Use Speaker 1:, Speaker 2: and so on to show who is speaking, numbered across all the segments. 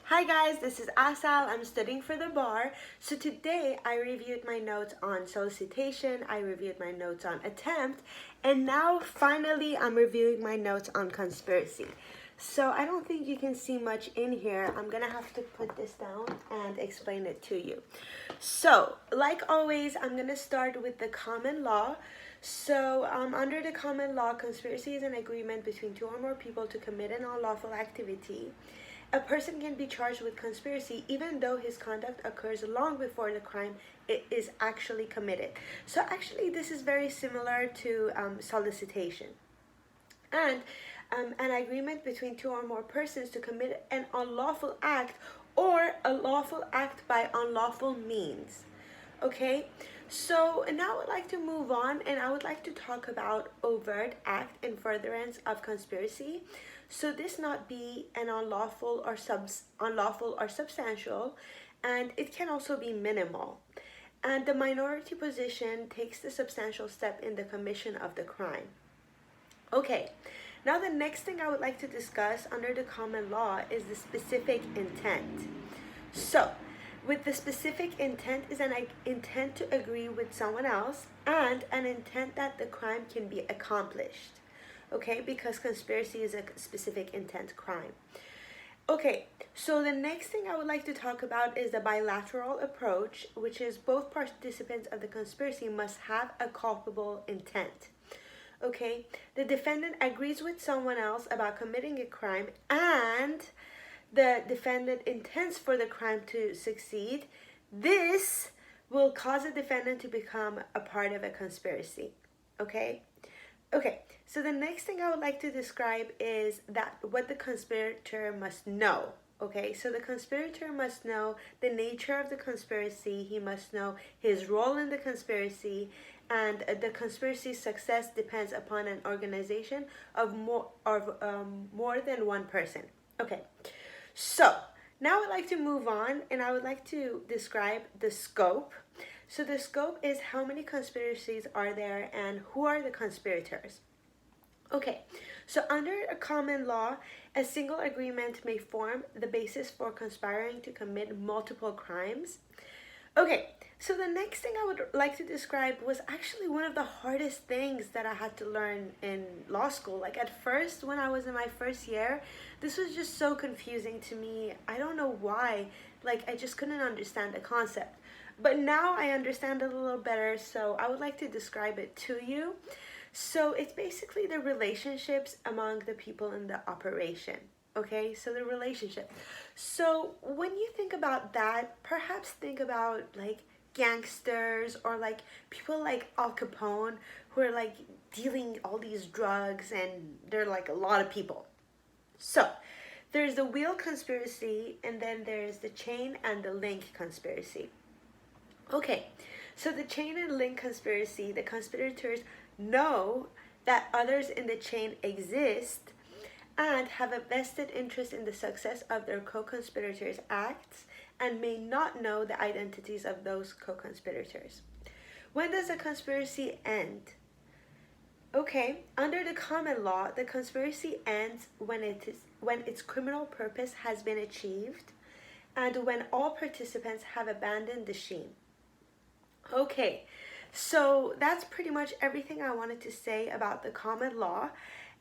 Speaker 1: Hi guys, this is Asal. I'm studying for the bar. So today I reviewed my notes on solicitation, I reviewed my notes on attempt, and now finally I'm reviewing my notes on conspiracy. So I don't think you can see much in here. I'm gonna have to put this down and explain it to you. So, like always, I'm gonna start with the common law. So, under the common law, conspiracy is an agreement between two or more people to commit an unlawful activity. A person can be charged with conspiracy even though his conduct occurs long before the crime is actually committed. So actually this is very similar to solicitation. And an agreement between two or more persons to commit an unlawful act or a lawful act by unlawful means. Okay, so now I'd like to move on and I would like to talk about overt act in furtherance of conspiracy. So this not be an unlawful or substantial, and it can also be minimal. And the minority position takes the substantial step in the commission of the crime. Okay, now the next thing I would like to discuss under the common law is the specific intent. So, with the specific intent is an intent to agree with someone else and an intent that the crime can be accomplished. Okay, because conspiracy is a specific intent crime. Okay, so the next thing I would like to talk about is the bilateral approach, which is both participants of the conspiracy must have a culpable intent. Okay, the defendant agrees with someone else about committing a crime and the defendant intends for the crime to succeed. This will cause the defendant to become a part of a conspiracy. Okay, so the next thing I would like to describe is that what the conspirator must know. Okay, so the conspirator must know the nature of the conspiracy, he must know his role in the conspiracy, and the conspiracy's success depends upon an organization of more than one person. Okay, so now I'd like to move on and I would like to describe the scope. So the scope is how many conspiracies are there and who are the conspirators. Okay, so under a common law, a single agreement may form the basis for conspiring to commit multiple crimes. Okay, so the next thing I would like to describe was actually one of the hardest things that I had to learn in law school. Like at first, when I was in my first year, this was just so confusing to me. I don't know why. Like I just couldn't understand the concept. But now I understand it a little better, so I would like to describe it to you. So it's basically the relationships among the people in the operation. Okay, so the relationship. So when you think about that, perhaps think about like gangsters or like people like Al Capone who are like dealing all these drugs and they're like a lot of people. So there's the wheel conspiracy and then there's the chain and the link conspiracy. Okay, so the chain and link conspiracy, the conspirators know that others in the chain exist and have a vested interest in the success of their co-conspirators' acts and may not know the identities of those co-conspirators. When does a conspiracy end? Okay, under the common law, the conspiracy ends when its criminal purpose has been achieved and when all participants have abandoned the scene. Okay, so that's pretty much everything I wanted to say about the common law.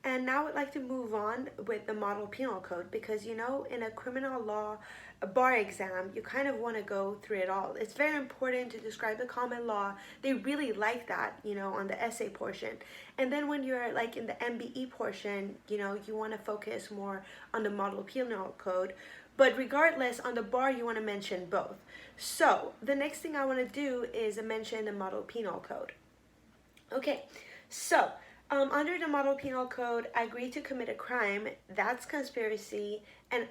Speaker 1: And now I'd like to move on with the model penal code because, you know, in a criminal law bar exam, you kind of want to go through it all. It's very important to describe the common law. They really like that, you know, on the essay portion. And then when you're like in the MBE portion, you know, you want to focus more on the model penal code. But regardless, on the bar, you want to mention both. So the next thing I want to do is mention the model penal code. Okay, so under the model penal code, agree to commit a crime, that's conspiracy, and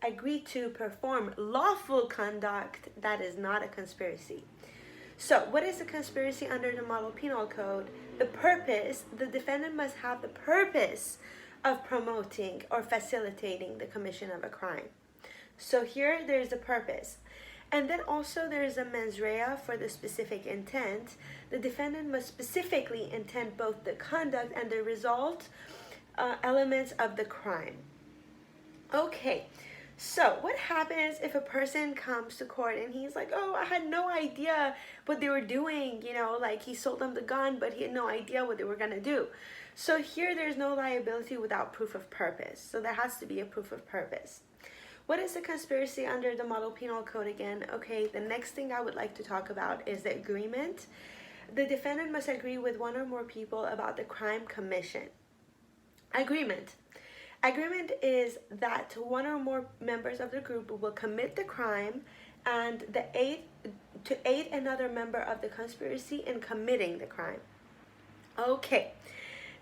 Speaker 1: agree to perform lawful conduct, that is not a conspiracy. So what is a conspiracy under the model penal code? The purpose, the defendant must have the purpose of promoting or facilitating the commission of a crime. So here there's the purpose. And then also there is a mens rea for the specific intent. The defendant must specifically intend both the conduct and the result elements of the crime. Okay, So what happens if a person comes to court and he's like, oh, I had no idea what they were doing, like he sold them the gun, but he had no idea what they were going to do. So here there's no liability without proof of purpose. So there has to be a proof of purpose. What is a conspiracy under the Model Penal Code again? Okay, the next thing I would like to talk about is the agreement. The defendant must agree with one or more people about the crime commission. Agreement. Agreement is that one or more members of the group will commit the crime and to aid another member of the conspiracy in committing the crime. Okay.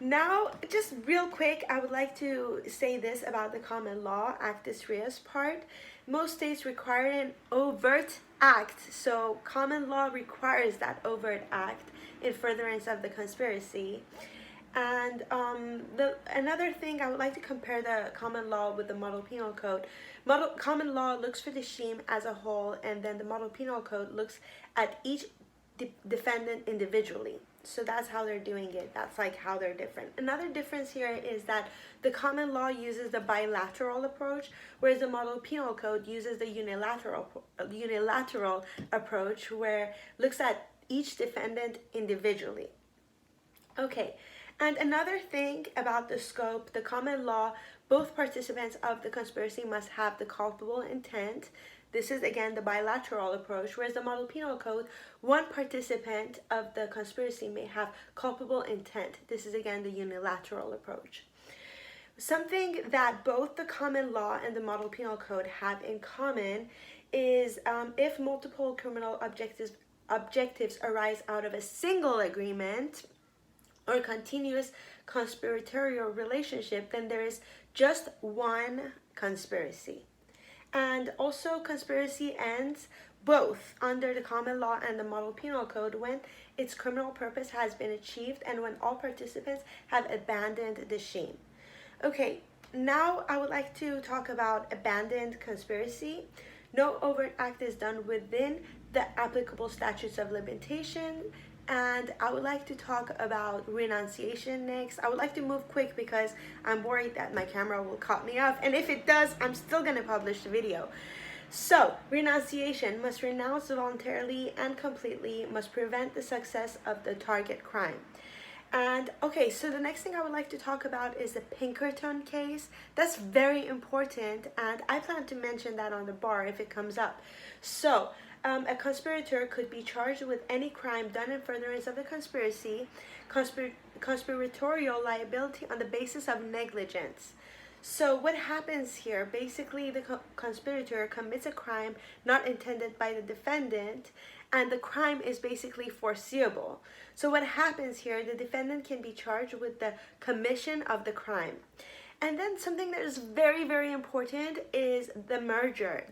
Speaker 1: Now, just real quick, I would like to say this about the common law actus reus part. Most states require an overt act, so common law requires that overt act in furtherance of the conspiracy. And another thing, I would like to compare the common law with the Model Penal Code. Common law looks for the scheme as a whole, and then the Model Penal Code looks at each defendant individually. So that's how they're doing it. That's like how they're different. Another difference here is that the common law uses the bilateral approach, whereas the Model Penal Code uses the unilateral approach, where it looks at each defendant individually. Okay, and another thing about the scope, the common law, both participants of the conspiracy must have the culpable intent. This is again the bilateral approach, whereas the Model Penal Code, one participant of the conspiracy may have culpable intent. This is again the unilateral approach. Something that both the common law and the Model Penal Code have in common is if multiple criminal objectives arise out of a single agreement or continuous conspiratorial relationship, then there is just one conspiracy. And also, conspiracy ends both under the common law and the Model Penal Code when its criminal purpose has been achieved and when all participants have abandoned the scheme. Okay, now I would like to talk about abandoned conspiracy. No overt act is done within the applicable statutes of limitation. And I would like to talk about renunciation next. I would like to move quick because I'm worried that my camera will cut me off. And if it does, I'm still going to publish the video. So, renunciation: must renounce voluntarily and completely, must prevent the success of the target crime. And okay, so the next thing I would like to talk about is the Pinkerton case. That's very important, and I plan to mention that on the bar if it comes up. So, a conspirator could be charged with any crime done in furtherance of the conspiracy, conspiratorial liability on the basis of negligence. So what happens here? Basically, the conspirator commits a crime not intended by the defendant, and the crime is basically foreseeable. So what happens here? The defendant can be charged with the commission of the crime. And then something that is very, very important is the merger.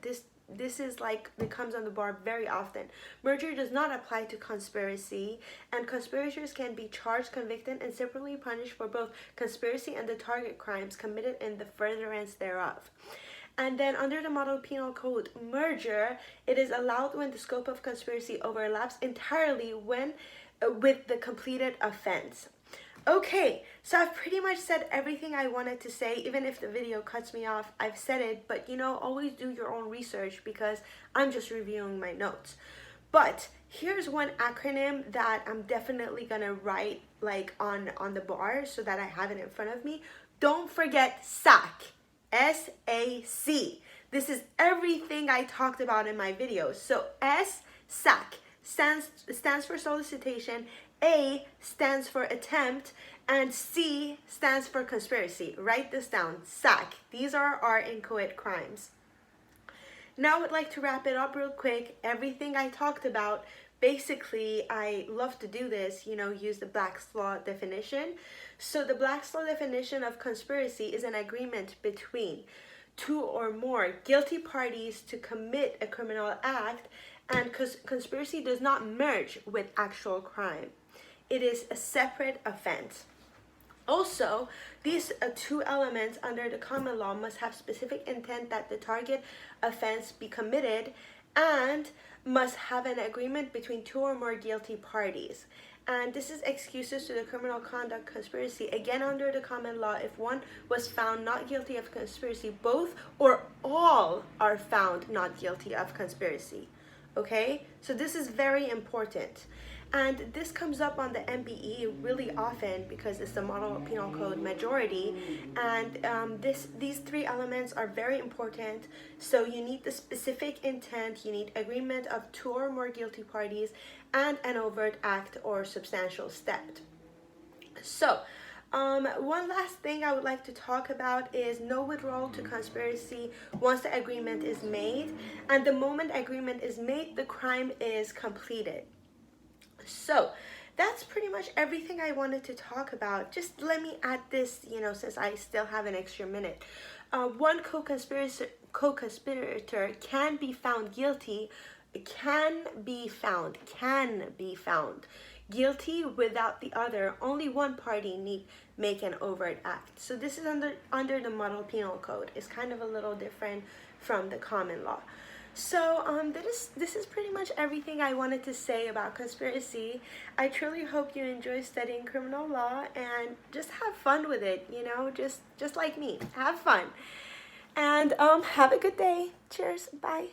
Speaker 1: This is like, it comes on the bar very often. Merger does not apply to conspiracy, and conspirators can be charged, convicted, and separately punished for both conspiracy and the target crimes committed in the furtherance thereof. And then under the Model Penal Code, merger, it is allowed when the scope of conspiracy overlaps entirely with the completed offense. Okay, so I've pretty much said everything I wanted to say. Even if the video cuts me off, I've said it. But always do your own research because I'm just reviewing my notes. But here's one acronym that I'm definitely gonna write like on the bar so that I have it in front of me. Don't forget SAC. S-A-C. This is everything I talked about in my videos. So SAC stands for solicitation, A stands for attempt, and C stands for conspiracy. Write this down, SAC. These are our inchoate crimes. Now I would like to wrap it up real quick. Everything I talked about, basically, I love to do this, use the Black's Law definition. So the Black's Law definition of conspiracy is an agreement between two or more guilty parties to commit a criminal act, and conspiracy does not merge with actual crime. It is a separate offense. Also, these two elements under the common law must have specific intent that the target offense be committed and must have an agreement between two or more guilty parties. And this is excuses to the criminal conduct conspiracy. Again, under the common law, if one was found not guilty of conspiracy, both or all are found not guilty of conspiracy. Okay, so this is very important. And this comes up on the MPE really often because it's the Model Penal Code majority. And these three elements are very important. So you need the specific intent, you need agreement of two or more guilty parties, and an overt act or substantial step. So, one last thing I would like to talk about is no withdrawal to conspiracy once the agreement is made. And the moment agreement is made, the crime is completed. So that's pretty much everything I wanted to talk about. Just let me add this, since I still have an extra minute. One co-conspirator can be found guilty, can be found guilty without the other. Only one party need make an overt act. So this is under the Model Penal Code. It's kind of a little different from the common law. So this is pretty much everything I wanted to say about conspiracy. I truly hope you enjoy studying criminal law and just have fun with it, just like me. Have fun. And have a good day. Cheers. Bye.